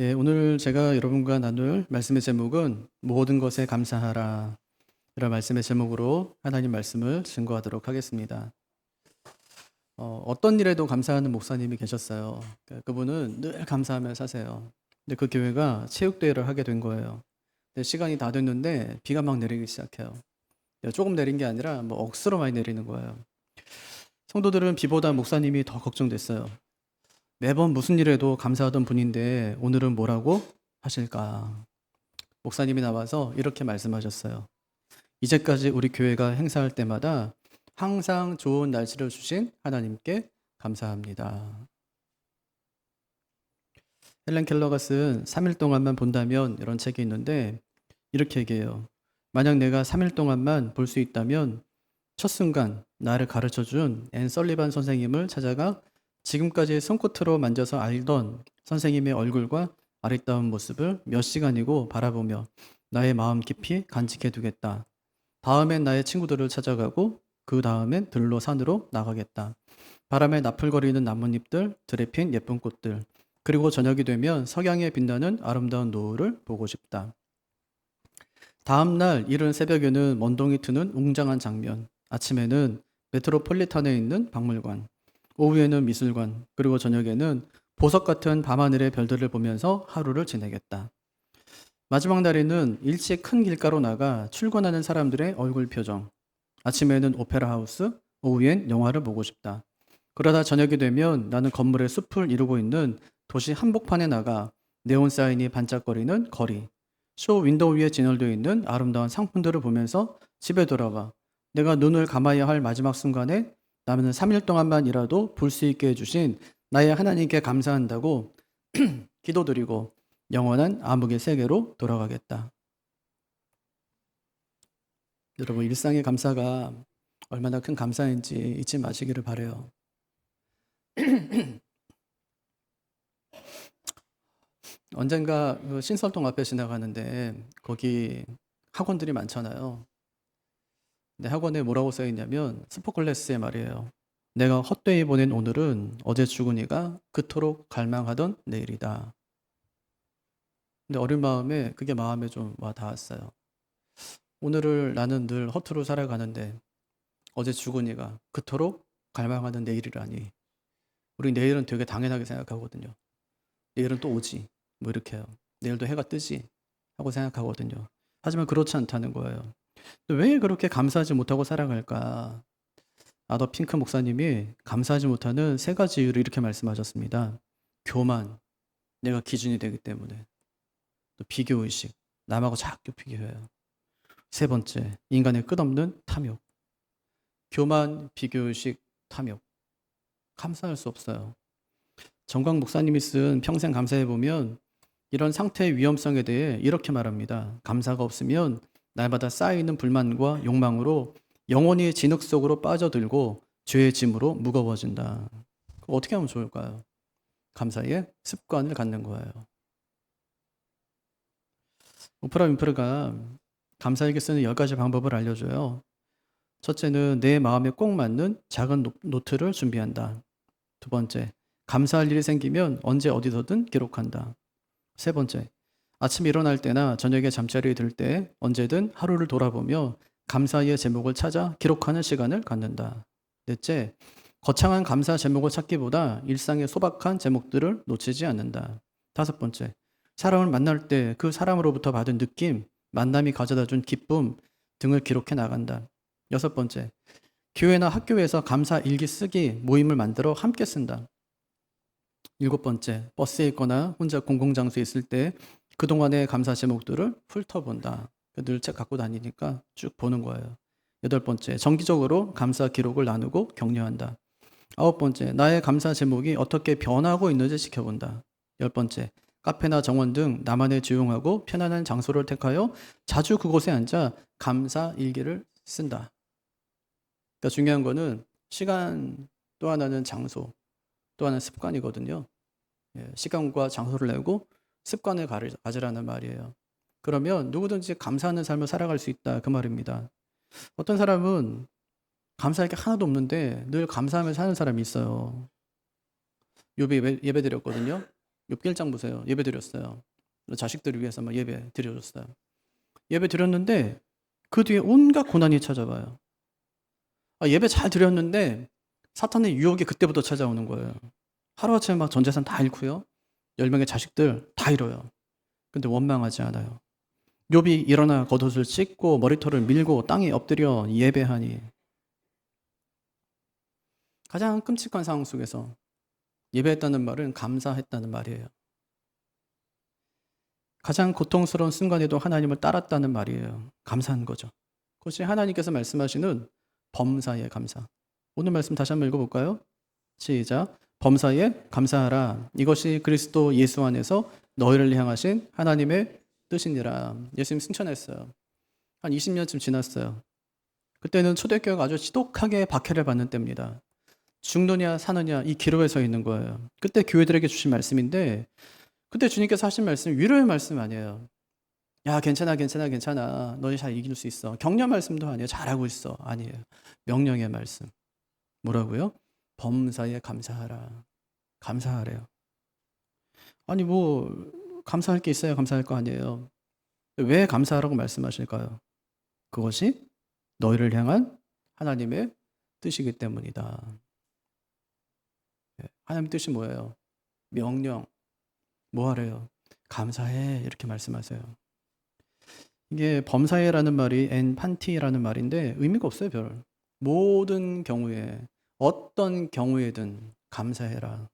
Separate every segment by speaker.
Speaker 1: 예, 오늘 제가 여러분과 나눌 말씀의 제목은 모든 것에 감사하라. 이런 말씀의 제목으로 하나님 말씀을 증거하도록 하겠습니다. 어떤 일에도 감사하는 목사님이 계셨어요. 그분은 늘 감사하며 사세요. 근데 그 교회가 체육대회를 하게 된 거예요. 근데 시간이 다 됐는데 비가 막 내리기 시작해요. 조금 내린 게 아니라 뭐 억수로 많이 내리는 거예요. 성도들은 비보다 목사님이 더 걱정됐어요. 매번 무슨 일에도 감사하던 분인데 오늘은 뭐라고 하실까? 목사님이 나와서 이렇게 말씀하셨어요. 이제까지 우리 교회가 행사할 때마다 항상 좋은 날씨를 주신 하나님께 감사합니다. 헬렌 켈러가 쓴 3일 동안만 본다면 이런 책이 있는데 이렇게 얘기해요. 만약 내가 3일 동안만 볼 수 있다면 첫 순간 나를 가르쳐준 앤 설리반 선생님을 찾아가 지금까지 손끝으로 만져서 알던 선생님의 얼굴과 아리따운 모습을 몇 시간이고 바라보며 나의 마음 깊이 간직해 두겠다. 다음엔 나의 친구들을 찾아가고 그 다음엔 들로 산으로 나가겠다. 바람에 나풀거리는 나뭇잎들, 들에 핀 예쁜 꽃들, 그리고 저녁이 되면 석양에 빛나는 아름다운 노을을 보고 싶다. 다음 날 이른 새벽에는 먼동이 트는 웅장한 장면, 아침에는 메트로폴리탄에 있는 박물관, 오후에는 미술관, 그리고 저녁에는 보석 같은 밤하늘의 별들을 보면서 하루를 지내겠다. 마지막 날에는 일찍 큰 길가로 나가 출근하는 사람들의 얼굴 표정, 아침에는 오페라 하우스, 오후엔 영화를 보고 싶다. 그러다 저녁이 되면 나는 건물의 숲을 이루고 있는 도시 한복판에 나가 네온 사인이 반짝거리는 거리, 쇼 윈도우 위에 진열되어 있는 아름다운 상품들을 보면서 집에 돌아와 내가 눈을 감아야 할 마지막 순간에 남은 3일 동안만 이라도 볼 수 있게 해주신 나의 하나님께 감사한다고 기도드리고 영원한 암흑의 세계로 돌아가겠다. 여러분, 일상의 감사가 얼마나 큰 감사인지 잊지 마시기를 바라요. 언젠가 그 신설동 앞에 지나가는데 거기 학원들이 많잖아요. 근데 학원에 뭐라고 써 있냐면 스포클래스의 말이에요. 내가 헛되이 보낸 오늘은 어제 죽은이가 그토록 갈망하던 내일이다. 근데 어린 마음에 그게 마음에 좀 와 닿았어요. 오늘을 나는 늘 허투루 살아가는데 어제 죽은이가 그토록 갈망하는 내일이라니. 우리 내일은 되게 당연하게 생각하거든요. 내일은 또 오지. 뭐 이렇게 해요. 내일도 해가 뜨지. 하고 생각하거든요. 하지만 그렇지 않다는 거예요. 왜 그렇게 감사하지 못하고 살아갈까? 아더 핑크 목사님이 감사하지 못하는 세 가지 이유를 이렇게 말씀하셨습니다. 교만, 내가 기준이 되기 때문에. 또 비교의식, 남하고 자꾸 비교해요. 세 번째, 인간의 끝없는 탐욕. 교만, 비교의식, 탐욕. 감사할 수 없어요. 정광 목사님이 쓴 평생 감사해 보면 이런 상태의 위험성에 대해 이렇게 말합니다. 감사가 없으면 날마다 쌓이는 불만과 욕망으로 영원히 진흙 속으로 빠져들고 죄의 짐으로 무거워진다. 어떻게 하면 좋을까요? 감사의 습관을 갖는 거예요. 오프라 윈프르가 감사에게 쓰는 10가지 방법을 알려줘요. 첫째는 내 마음에 꼭 맞는 작은 노트를 준비한다. 두 번째, 감사할 일이 생기면 언제 어디서든 기록한다. 세 번째, 아침에 일어날 때나 저녁에 잠자리에 들 때 언제든 하루를 돌아보며 감사의 제목을 찾아 기록하는 시간을 갖는다. 넷째, 거창한 감사 제목을 찾기보다 일상의 소박한 제목들을 놓치지 않는다. 다섯 번째, 사람을 만날 때 그 사람으로부터 받은 느낌, 만남이 가져다 준 기쁨 등을 기록해 나간다. 여섯 번째, 교회나 학교에서 감사 일기 쓰기 모임을 만들어 함께 쓴다. 일곱 번째, 버스에 있거나 혼자 공공장소에 있을 때 그동안의 감사 제목들을 훑어본다. 늘 책 갖고 다니니까 쭉 보는 거예요. 여덟 번째, 정기적으로 감사 기록을 나누고 격려한다. 아홉 번째, 나의 감사 제목이 어떻게 변하고 있는지 지켜본다. 열 번째, 카페나 정원 등 나만의 조용하고 편안한 장소를 택하여 자주 그곳에 앉아 감사 일기를 쓴다. 그러니까 중요한 거는 시간, 또 하나는 장소, 또 하나는 습관이거든요. 시간과 장소를 내고 습관을 가지라는 말이에요. 그러면 누구든지 감사하는 삶을 살아갈 수 있다 그 말입니다. 어떤 사람은 감사할 게 하나도 없는데 늘 감사하며 사는 사람이 있어요. 요배 예배 드렸거든요. 욥기 1장 보세요. 예배 드렸어요. 자식들을 위해서 막 예배 드려줬어요. 예배 드렸는데 그 뒤에 온갖 고난이 찾아와요. 예배 잘 드렸는데 사탄의 유혹이 그때부터 찾아오는 거예요. 하루아침에 막 전 재산 다 잃고요. 10명의 자식들 다 잃어요. 근데 원망하지 않아요. 욥이 일어나 겉옷을 찢고 머리털을 밀고 땅에 엎드려 예배하니, 가장 끔찍한 상황 속에서 예배했다는 말은 감사했다는 말이에요. 가장 고통스러운 순간에도 하나님을 따랐다는 말이에요. 감사한 거죠. 그것이 하나님께서 말씀하시는 범사에 감사. 오늘 말씀 다시 한번 읽어볼까요? 시작. 범사에 감사하라. 이것이 그리스도 예수 안에서 너희를 향하신 하나님의 뜻이니라. 예수님 승천했어요. 한 20년쯤 지났어요. 그때는 초대교회가 아주 지독하게 박해를 받는 때입니다. 죽느냐 사느냐 이 기로에 서 있는 거예요. 그때 교회들에게 주신 말씀인데, 그때 주님께서 하신 말씀이 위로의 말씀 아니에요. 야, 괜찮아, 괜찮아, 괜찮아. 너희 잘 이길 수 있어. 격려 말씀도 아니에요. 잘하고 있어. 아니에요. 명령의 말씀. 뭐라고요? 범사에 감사하라. 감사하래요. 아니, 감사할 게 있어야 감사할 거 아니에요. 왜 감사하라고 말씀하실까요? 그것이 너희를 향한 하나님의 뜻이기 때문이다. 하나님의 뜻이 뭐예요? 명령. 뭐 하래요? 감사해. 이렇게 말씀하세요. 이게 범사에라는 말이 엔판티라는 말인데 의미가 없어요, 별. 모든 경우에, 어떤 경우에든 감사해라.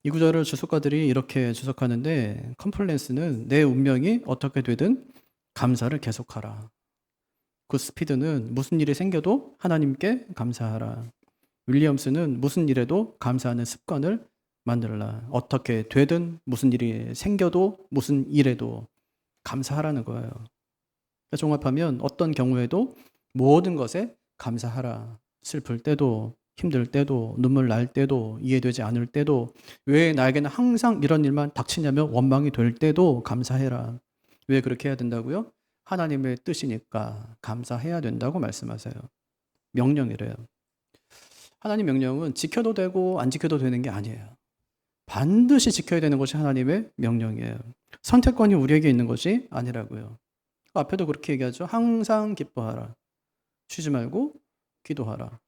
Speaker 1: 이 구절을 주석가들이 이렇게 주석하는데, 컴플랜스는 내 운명이 어떻게 되든 감사를 계속하라. 굿스피드는 무슨 일이 생겨도 하나님께 감사하라. 윌리엄스는 무슨 일에도 감사하는 습관을 만들라. 어떻게 되든 무슨 일이 생겨도 무슨 일에도 감사하라는 거예요. 종합하면 어떤 경우에도 모든 것에 감사하라. 슬플 때도, 힘들 때도, 눈물 날 때도, 이해되지 않을 때도, 왜 나에게는 항상 이런 일만 닥치냐며 원망이 될 때도 감사해라. 왜 그렇게 해야 된다고요? 하나님의 뜻이니까 감사해야 된다고 말씀하세요. 명령이래요. 하나님 명령은 지켜도 되고 안 지켜도 되는 게 아니에요. 반드시 지켜야 되는 것이 하나님의 명령이에요. 선택권이 우리에게 있는 것이 아니라고요. 앞에도 그렇게 얘기하죠. 항상 기뻐하라. 쉬지 말고 기도하라.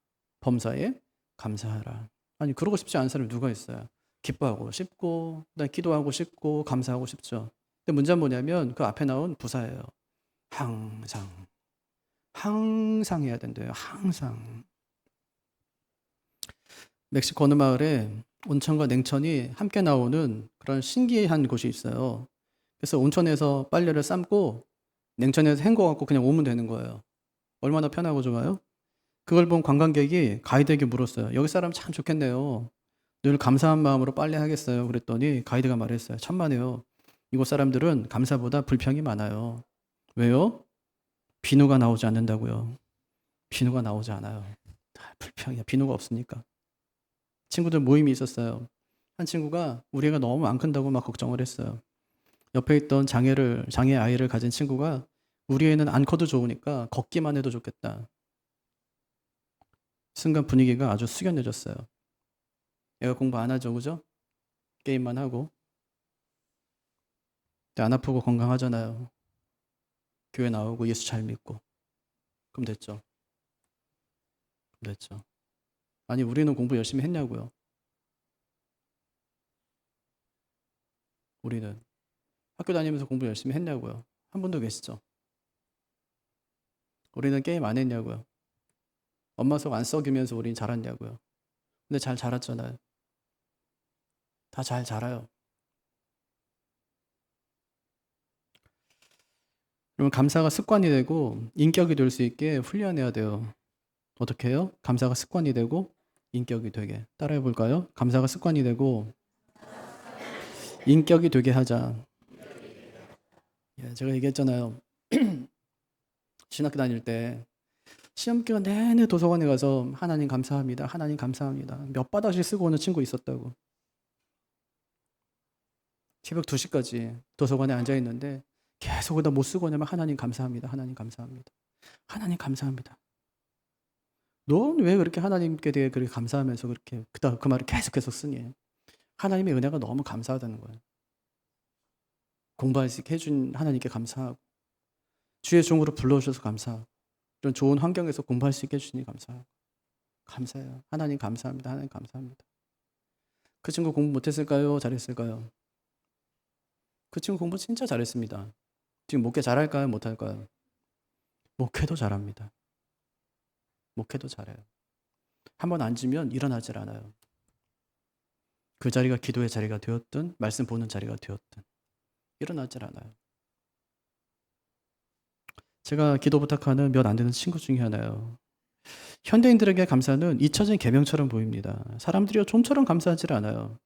Speaker 1: 범사에 감사하라. 아니, 그러고 싶지 않은 사람이 누가 있어요? 기뻐하고 싶고, 기도하고 싶고, 감사하고 싶죠. 근데 문제는 뭐냐면 그 앞에 나온 부사예요. 항상. 항상 해야 된대요. 항상. 멕시코 어느 마을에 온천과 냉천이 함께 나오는 그런 신기한 곳이 있어요. 그래서 온천에서 빨래를 삶고 냉천에서 헹궈갖고 그냥 오면 되는 거예요. 얼마나 편하고 좋아요? 그걸 본 관광객이 가이드에게 물었어요. 여기 사람 참 좋겠네요. 늘 감사한 마음으로 빨래하겠어요. 그랬더니 가이드가 말했어요. 천만에요. 이곳 사람들은 감사보다 불평이 많아요. 왜요? 비누가 나오지 않는다고요. 비누가 나오지 않아요. 불평이야. 비누가 없으니까. 친구들 모임이 있었어요. 한 친구가 우리 애가 너무 안 큰다고 막 걱정을 했어요. 옆에 있던 장애 아이를 가진 친구가 우리 애는 안 커도 좋으니까 걷기만 해도 좋겠다. 순간 분위기가 아주 숙연해졌어요. 애가 공부 안 하죠, 그죠? 게임만 하고. 근데 안 아프고 건강하잖아요. 교회 나오고 예수 잘 믿고. 그럼 됐죠. 됐죠. 아니, 우리는 공부 열심히 했냐고요. 우리는 학교 다니면서 공부 열심히 했냐고요. 한 분도 계시죠. 우리는 게임 안 했냐고요. 엄마 속 안 썩이면서 우린 자랐냐고요. 근데 잘 자랐잖아요. 다 잘 자라요. 그러면 감사가 습관이 되고 인격이 될 수 있게 훈련해야 돼요. 어떻게 해요? 감사가 습관이 되고 인격이 되게. 따라해 볼까요? 감사가 습관이 되고 인격이 되게 하자. 제가 얘기했잖아요. 신학교 다닐 때 시험 기간 내내 도서관에 가서 하나님 감사합니다. 하나님 감사합니다. 몇 바닥씩 쓰고 오는 친구 있었다고. 새벽 2시까지 도서관에 앉아 있는데 계속 그다 못 쓰고 오냐면 하나님 감사합니다. 하나님 감사합니다. 하나님 감사합니다. 넌 왜 그렇게 하나님께 대해 그렇게 감사하면서 그렇게 그 말을 계속해서 쓰니? 하나님의 은혜가 너무 감사하다는 거예요. 공부할 수 있게 해준 하나님께 감사하고, 주의 종으로 불러주셔서 감사하고, 이런 좋은 환경에서 공부할 수 있게 해주시니 감사하고, 감사해요. 하나님 감사합니다. 하나님 감사합니다. 그 친구 공부 못했을까요? 잘했을까요? 그 친구 공부 진짜 잘했습니다. 지금 목회 잘할까요? 못할까요? 목회도 잘합니다. 목회도 잘해요. 한번 앉으면 일어나질 않아요. 그 자리가 기도의 자리가 되었든 말씀 보는 자리가 되었든 일어나질 않아요. 제가 기도 부탁하는 몇 안 되는 친구 중에 하나요. 현대인들에게 감사는 잊혀진 계명처럼 보입니다. 사람들이 좀처럼 감사하지 않아요.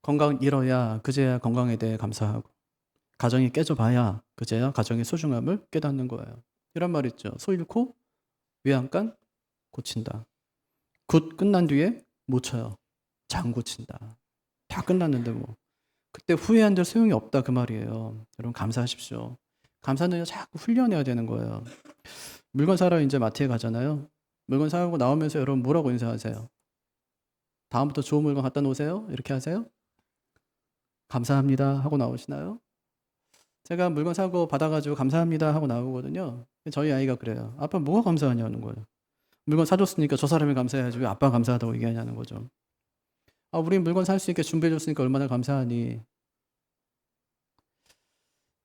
Speaker 1: 건강 잃어야 그제야 건강에 대해 감사하고, 가정이 깨져봐야 그제야 가정의 소중함을 깨닫는 거예요. 이런 말 있죠. 소 잃고 외양간 고친다. 굿 끝난 뒤에 못 쳐요. 장 고친다. 다 끝났는데 뭐 그때 후회한들 소용이 없다 그 말이에요. 여러분 감사하십시오. 감사는 자꾸 훈련해야 되는 거예요. 물건 사러 이제 마트에 가잖아요. 물건 사고 나오면서 여러분 뭐라고 인사하세요? 다음부터 좋은 물건 갖다 놓으세요? 이렇게 하세요? 감사합니다 하고 나오시나요? 제가 물건 사고 받아가지고 감사합니다 하고 나오거든요. 저희 아이가 그래요. 아빠 뭐가 감사하냐는 거예요. 물건 사줬으니까 저 사람이 감사해야지 왜 아빠가 감사하다고 얘기하냐는 거죠. 우리 물건 살 수 있게 준비해줬으니까 얼마나 감사하니.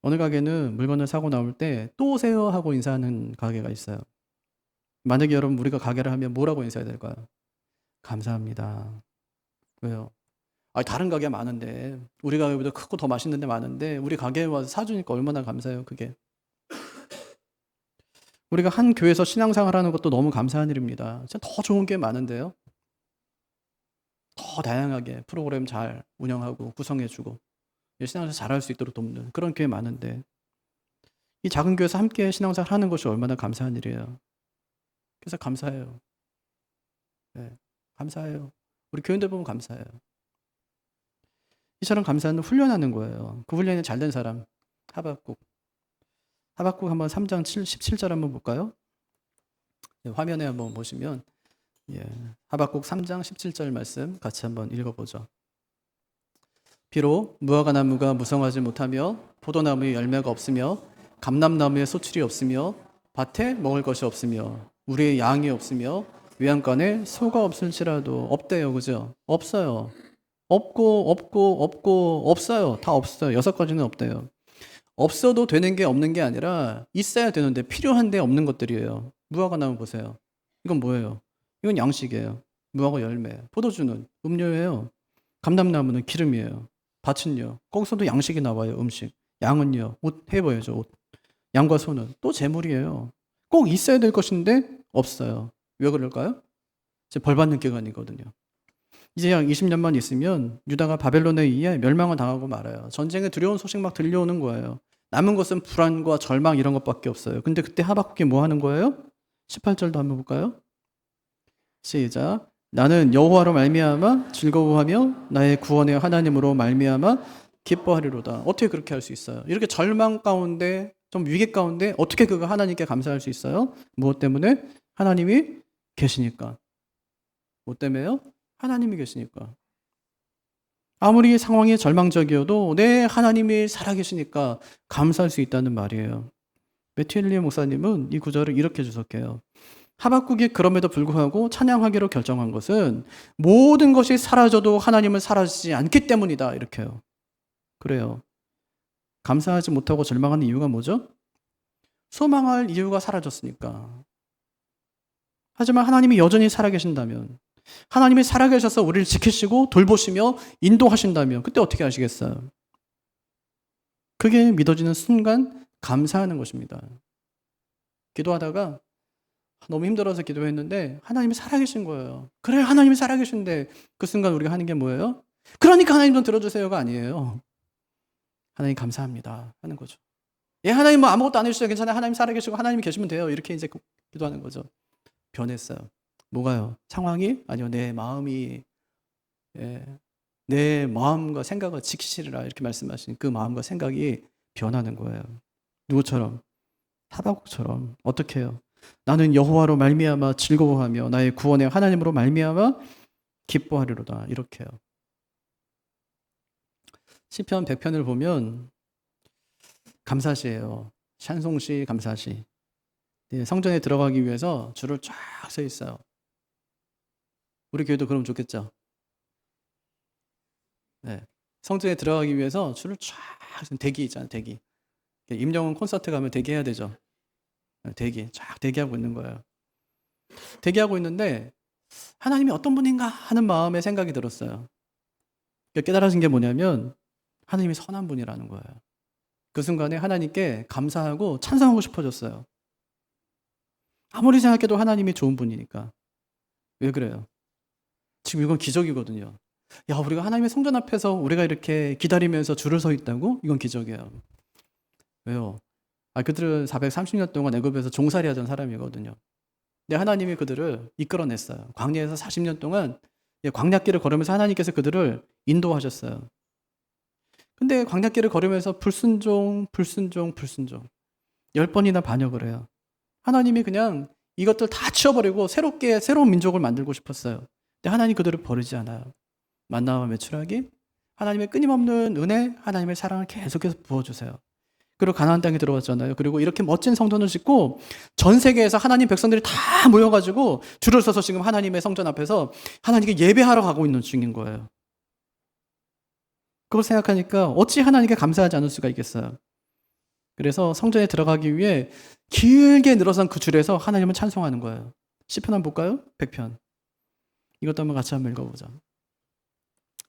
Speaker 1: 어느 가게는 물건을 사고 나올 때 또 오세요 하고 인사하는 가게가 있어요. 만약에 여러분 우리가 가게를 하면 뭐라고 인사해야 될까요? 감사합니다. 왜요? 다른 가게 많은데 우리 가게보다 크고 더 맛있는 데 많은데 우리 가게에 와서 사주니까 얼마나 감사해요 그게. 우리가 한 교회에서 신앙생활 하는 것도 너무 감사한 일입니다. 진짜 더 좋은 게 많은데요. 더 다양하게 프로그램 잘 운영하고 구성해주고 신앙생활 잘할 수 있도록 돕는 그런 교회 많은데, 이 작은 교회에서 함께 신앙생활 하는 것이 얼마나 감사한 일이에요. 그래서 감사해요. 네, 감사해요. 우리 교인들 보면 감사해요. 이처럼 감사는 훈련하는 거예요. 그 훈련이 잘 된 사람, 하박국 한번 3장 17절 한번 볼까요? 네, 화면에 한번 보시면 하박국 3장 17절 말씀 같이 한번 읽어보죠. 비록 무화과 나무가 무성하지 못하며 포도나무에 열매가 없으며 감람나무에 소출이 없으며 밭에 먹을 것이 없으며 우리의 양이 없으며 외양간에 소가 없을지라도 없대요. 그죠? 없어요. 없고 없어요. 다 없어요. 6가지는 없대요. 없어도 되는 게 없는 게 아니라 있어야 되는데 필요한데 없는 것들이에요. 무화과 나무 보세요. 이건 뭐예요? 이건 양식이에요. 무화과 열매. 포도주는 음료예요. 감람나무는 기름이에요. 밭은요. 거기서도 양식이 나와요. 음식. 양은요. 옷 해보여죠. 옷. 양과 소는 또 재물이에요. 꼭 있어야 될 것인데 없어요. 왜 그럴까요? 이제 벌받는 기간이거든요. 이제 약 20년만 있으면 유다가 바벨론에 의해 멸망을 당하고 말아요. 전쟁의 두려운 소식 막 들려오는 거예요. 남은 것은 불안과 절망 이런 것밖에 없어요. 근데 그때 하박국이 뭐 하는 거예요? 18절도 한번 볼까요? 시작. 나는 여호와로 말미암아 즐거워하며 나의 구원의 하나님으로 말미암아 기뻐하리로다. 어떻게 그렇게 할 수 있어요? 이렇게 절망 가운데 좀 위기 가운데 어떻게 그거 하나님께 감사할 수 있어요? 무엇 때문에? 하나님이 계시니까. 뭐 때문에요? 하나님이 계시니까. 아무리 상황이 절망적이어도 내 하나님이 살아계시니까 감사할 수 있다는 말이에요. 매튜 헨리 목사님은 이 구절을 이렇게 주석해요. 하박국이 그럼에도 불구하고 찬양하기로 결정한 것은 모든 것이 사라져도 하나님은 사라지지 않기 때문이다. 이렇게요. 그래요. 감사하지 못하고 절망하는 이유가 뭐죠? 소망할 이유가 사라졌으니까. 하지만 하나님이 여전히 살아계신다면, 하나님이 살아계셔서 우리를 지키시고 돌보시며 인도하신다면 그때 어떻게 하시겠어요? 그게 믿어지는 순간 감사하는 것입니다. 기도하다가 너무 힘들어서 기도했는데 하나님이 살아계신 거예요. 그래, 하나님이 살아계신데 그 순간 우리가 하는 게 뭐예요? 그러니까 하나님 좀 들어주세요가 아니에요. 하나님 감사합니다 하는 거죠. 하나님 뭐 아무것도 안 해주셔도 괜찮아요. 하나님 살아계시고 하나님이 계시면 돼요. 이렇게 이제 기도하는 거죠. 변했어요. 뭐가요? 상황이? 아니요, 내 마음이, 내 마음과 생각을 지키시리라 이렇게 말씀하신 그 마음과 생각이 변하는 거예요. 누구처럼? 하박국처럼. 어떻게 해요? 나는 여호와로 말미암아 즐거워하며 나의 구원의 하나님으로 말미암아 기뻐하리로다. 이렇게요. 시편 100편을 보면 감사시예요. 찬송시, 감사시. 네, 성전에 들어가기 위해서 줄을 쫙 서 있어요. 우리 교회도 그러면 좋겠죠? 네. 성전에 들어가기 위해서 줄을 쫙 대기 있잖아요. 대기. 임영웅 콘서트 가면 대기해야 되죠. 대기. 쫙 대기하고 있는 거예요. 대기하고 있는데 하나님이 어떤 분인가 하는 마음에 생각이 들었어요. 깨달아진 게 뭐냐면 하나님이 선한 분이라는 거예요. 그 순간에 하나님께 감사하고 찬송하고 싶어졌어요. 아무리 생각해도 하나님이 좋은 분이니까. 왜 그래요? 지금 이건 기적이거든요. 야, 우리가 하나님의 성전 앞에서 우리가 이렇게 기다리면서 줄을 서 있다고? 이건 기적이에요. 왜요? 그들은 430년 동안 애굽에서 종살이 하던 사람이거든요. 근데 하나님이 그들을 이끌어냈어요. 광야에서 40년 동안 광야길을 걸으면서 하나님께서 그들을 인도하셨어요. 근데 광야길을 걸으면서 불순종 10번이나 반역을 해요. 하나님이 그냥 이것들 다 치워버리고 새로운 민족을 만들고 싶었어요. 근데 하나님 그들을 버리지 않아요. 만나와 매출하기, 하나님의 끊임없는 은혜, 하나님의 사랑을 계속해서 부어주세요. 그리고 가나안 땅에 들어왔잖아요. 그리고 이렇게 멋진 성전을 짓고 전 세계에서 하나님 백성들이 다 모여가지고 줄을 서서 지금 하나님의 성전 앞에서 하나님께 예배하러 가고 있는 중인 거예요. 그걸 생각하니까 어찌 하나님께 감사하지 않을 수가 있겠어요. 그래서 성전에 들어가기 위해 길게 늘어선 그 줄에서 하나님을 찬송하는 거예요. 시편 한번 볼까요? 100편. 이것도 한번 같이 한번 읽어보자.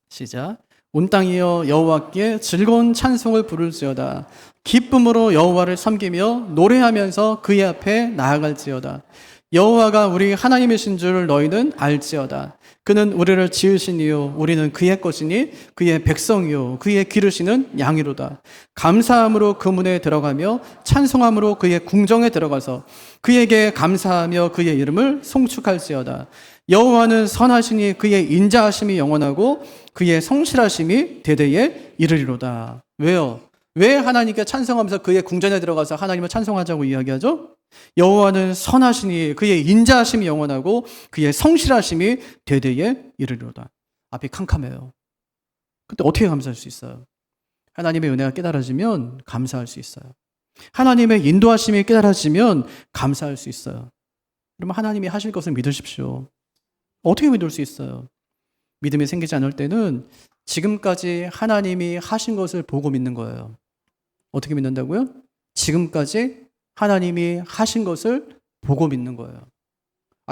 Speaker 1: 시작. 온 땅이여 여호와께 즐거운 찬송을 부를지어다. 기쁨으로 여호와를 섬기며 노래하면서 그의 앞에 나아갈지어다. 여호와가 우리 하나님이신 줄 너희는 알지어다. 그는 우리를 지으신 이요 우리는 그의 것이니 그의 백성이요 그의 기르시는 양이로다. 감사함으로 그 문에 들어가며 찬송함으로 그의 궁정에 들어가서 그에게 감사하며 그의 이름을 송축할지어다. 여호와는 선하시니 그의 인자하심이 영원하고 그의 성실하심이 대대에 이르리로다. 왜요? 왜 하나님께 찬송하면서 그의 궁전에 들어가서 하나님을 찬송하자고 이야기하죠? 여호와는 선하시니 그의 인자하심이 영원하고 그의 성실하심이 대대에 이르리로다. 앞이 캄캄해요. 그때 어떻게 감사할 수 있어요? 하나님의 은혜가 깨달아지면 감사할 수 있어요. 하나님의 인도하심이 깨달아지면 감사할 수 있어요. 그러면 하나님이 하실 것을 믿으십시오. 어떻게 믿을 수 있어요? 믿음이 생기지 않을 때는 지금까지 하나님이 하신 것을 보고 믿는 거예요. 어떻게 믿는다고요? 지금까지 하나님이 하신 것을 보고 믿는 거예요.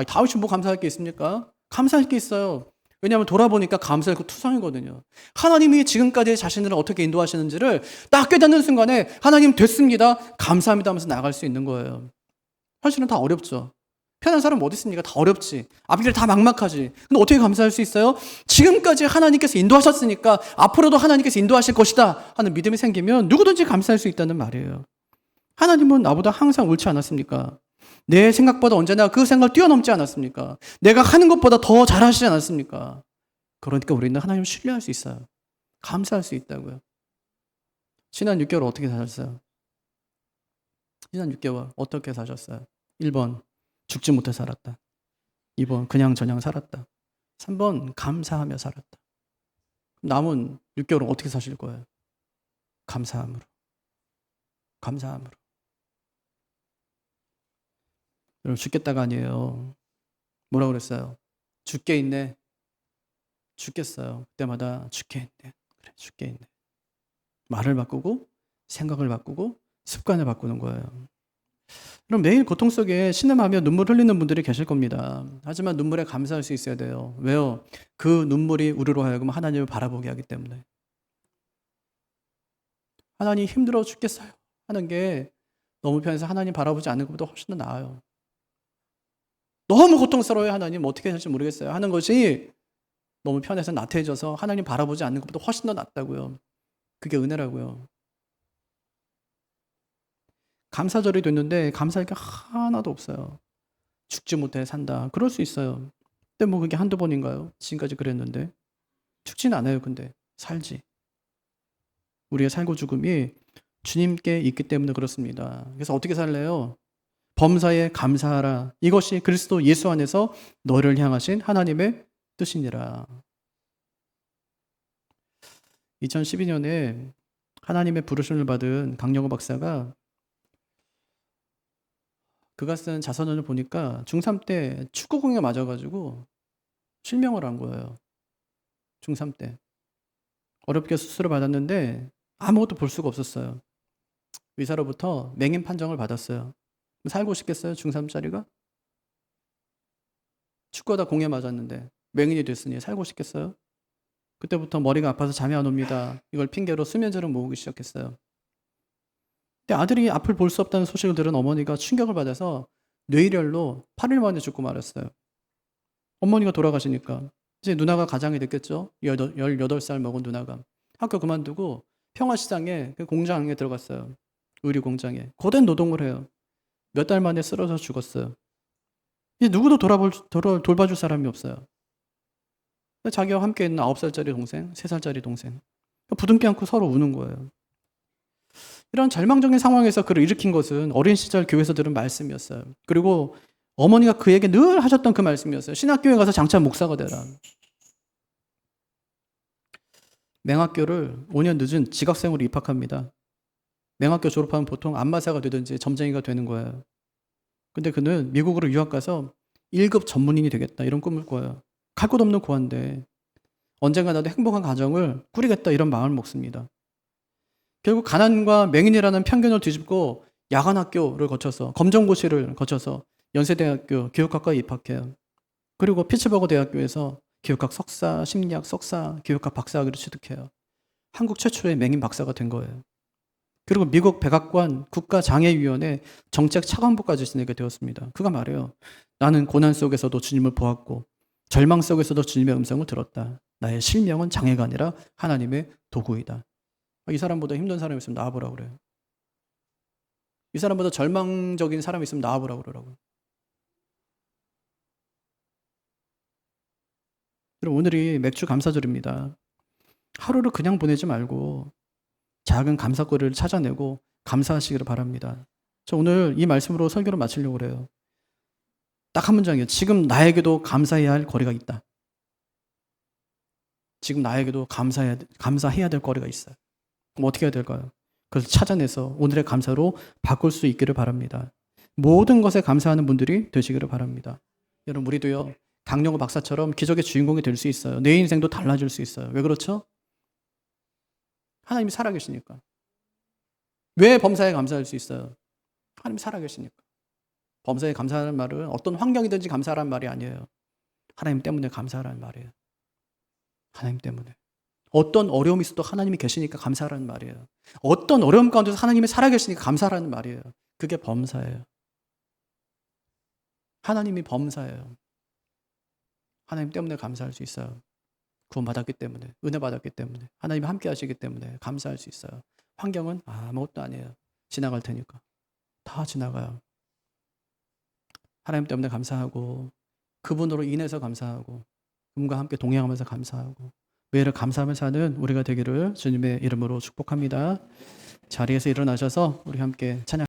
Speaker 1: 다윗이 뭐 감사할 게 있습니까? 감사할 게 있어요. 왜냐하면 돌아보니까 감사할 거 투성이거든요. 하나님이 지금까지 자신을 어떻게 인도하시는지를 딱 깨닫는 순간에 하나님 됐습니다. 감사합니다 하면서 나갈 수 있는 거예요. 사실은 다 어렵죠. 편한 사람 어디 있습니까? 다 어렵지. 앞길 다 막막하지. 근데 어떻게 감사할 수 있어요? 지금까지 하나님께서 인도하셨으니까 앞으로도 하나님께서 인도하실 것이다 하는 믿음이 생기면 누구든지 감사할 수 있다는 말이에요. 하나님은 나보다 항상 옳지 않았습니까? 내 생각보다 언제나 그 생각을 뛰어넘지 않았습니까? 내가 하는 것보다 더 잘하시지 않았습니까? 그러니까 우리는 하나님을 신뢰할 수 있어요. 감사할 수 있다고요. 지난 6개월 어떻게 사셨어요? 지난 6개월 어떻게 사셨어요? 1번 죽지 못해 살았다. 2번 그냥저냥 살았다. 3번 감사하며 살았다. 남은 6개월은 어떻게 사실 거예요? 감사함으로. 감사함으로. 여러분 죽겠다가 아니에요. 뭐라고 그랬어요? 죽게 있네. 죽겠어요. 그때마다 죽게 있네. 그래, 죽게 있네. 말을 바꾸고 생각을 바꾸고 습관을 바꾸는 거예요. 그럼 매일 고통 속에 신음하며 눈물 흘리는 분들이 계실 겁니다. 하지만 눈물에 감사할 수 있어야 돼요. 왜요? 그 눈물이 우리로 하여금 하나님을 바라보게 하기 때문에. 하나님 힘들어 죽겠어요 하는 게 너무 편해서 하나님 바라보지 않는 것보다 훨씬 더 나아요. 너무 고통스러워요. 하나님 어떻게 할지 모르겠어요 하는 것이 너무 편해서 나태해져서 하나님 바라보지 않는 것보다 훨씬 더 낫다고요. 그게 은혜라고요. 감사절이 됐는데 감사할 게 하나도 없어요. 죽지 못해 산다. 그럴 수 있어요. 근데 뭐 그게 한두 번인가요? 지금까지 그랬는데. 죽진 않아요. 근데 살지. 우리의 살고 죽음이 주님께 있기 때문에 그렇습니다. 그래서 어떻게 살래요? 범사에 감사하라. 이것이 그리스도 예수 안에서 너를 향하신 하나님의 뜻이니라. 2012년에 하나님의 부르심을 받은 강영호 박사가 그가 쓴 자서전을 보니까 중3 때 축구공에 맞아가지고 실명을 한 거예요. 중3 때. 어렵게 수술을 받았는데 아무것도 볼 수가 없었어요. 의사로부터 맹인 판정을 받았어요. 살고 싶겠어요? 중3짜리가? 축구하다 공에 맞았는데 맹인이 됐으니 살고 싶겠어요? 그때부터 머리가 아파서 잠이 안 옵니다. 이걸 핑계로 수면제를 모으기 시작했어요. 근데 아들이 앞을 볼 수 없다는 소식을 들은 어머니가 충격을 받아서 뇌일혈로 8일 만에 죽고 말았어요. 어머니가 돌아가시니까 이제 누나가 가장이 됐겠죠. 18살 먹은 누나가 학교 그만두고 평화시장에 그 공장에 들어갔어요. 의류 공장에 고된 노동을 해요. 몇 달 만에 쓰러져 죽었어요. 이제 누구도 돌봐줄 사람이 없어요. 자기와 함께 있는 9살짜리 동생, 3살짜리 동생 부둥켜 안고 서로 우는 거예요. 이런 절망적인 상황에서 그를 일으킨 것은 어린 시절 교회에서 들은 말씀이었어요. 그리고 어머니가 그에게 늘 하셨던 그 말씀이었어요. 신학교에 가서 장차 목사가 되라. 맹학교를 5년 늦은 지각생으로 입학합니다. 맹학교 졸업하면 보통 안마사가 되든지 점쟁이가 되는 거예요. 근데 그는 미국으로 유학 가서 1급 전문인이 되겠다 이런 꿈을 꿔요. 갈 곳 없는 고아인데 언젠가 나도 행복한 가정을 꾸리겠다 이런 마음을 먹습니다. 결국 가난과 맹인이라는 편견을 뒤집고 야간학교를 거쳐서 검정고시를 거쳐서 연세대학교 교육학과에 입학해요. 그리고 피츠버그 대학교에서 교육학 석사, 심리학 석사, 교육학 박사학위를 취득해요. 한국 최초의 맹인 박사가 된 거예요. 그리고 미국 백악관 국가장애위원회 정책 차관보까지 지내게 되었습니다. 그가 말해요. 나는 고난 속에서도 주님을 보았고 절망 속에서도 주님의 음성을 들었다. 나의 실명은 장애가 아니라 하나님의 도구이다. 이 사람보다 힘든 사람이 있으면 나와보라고 그래요. 이 사람보다 절망적인 사람이 있으면 나와보라고 그러라고요. 그럼 오늘이 맥주 감사절입니다. 하루를 그냥 보내지 말고 작은 감사거리를 찾아내고 감사하시기를 바랍니다. 저 오늘 이 말씀으로 설교를 마치려고 그래요. 딱 한 문장이에요. 지금 나에게도 감사해야 할 거리가 있다. 지금 나에게도 감사해야 될 거리가 있어요. 그럼 어떻게 해야 될까요? 그래서 찾아내서 오늘의 감사로 바꿀 수 있기를 바랍니다. 모든 것에 감사하는 분들이 되시기를 바랍니다. 여러분 우리도요. 강영호 박사처럼 기적의 주인공이 될 수 있어요. 내 인생도 달라질 수 있어요. 왜 그렇죠? 하나님이 살아계시니까. 왜 범사에 감사할 수 있어요? 하나님이 살아계시니까. 범사에 감사하는 말은 어떤 환경이든지 감사하라는 말이 아니에요. 하나님 때문에 감사하라는 말이에요. 하나님 때문에. 어떤 어려움이 있어도 하나님이 계시니까 감사하라는 말이에요. 어떤 어려움 가운데서 하나님이 살아계시니까 감사하라는 말이에요. 그게 범사예요. 하나님이 범사예요. 하나님 때문에 감사할 수 있어요. 구원받았기 때문에, 은혜 받았기 때문에, 하나님이 함께 하시기 때문에 감사할 수 있어요. 환경은 아무것도 아니에요. 지나갈 테니까. 다 지나가요. 하나님 때문에 감사하고 그분으로 인해서 감사하고 그분과 함께 동행하면서 감사하고 매일 감사하며 사는 우리가 되기를 주님의 이름으로 축복합니다. 자리에서 일어나셔서 우리 함께 찬양